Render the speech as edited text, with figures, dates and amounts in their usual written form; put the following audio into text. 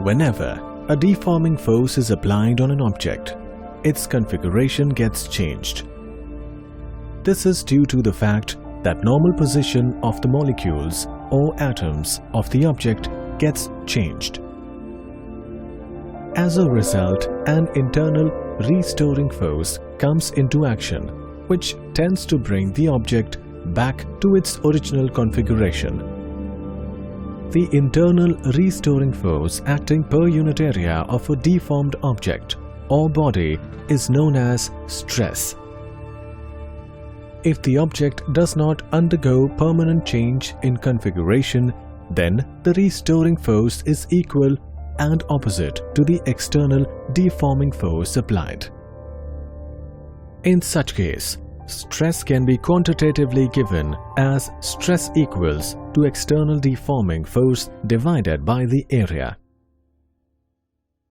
Whenever a deforming force is applied on an object, its configuration gets changed. This is due to the fact that normal position of the molecules or atoms of the object gets changed. As a result, an internal restoring force comes into action, which tends to bring the object back to its original configuration. The internal restoring force acting per unit area of a deformed object or body is known as stress. If the object does not undergo permanent change in configuration, then the restoring force is equal and opposite to the external deforming force applied. In such case, stress can be quantitatively given as stress equals to external deforming force divided by the area.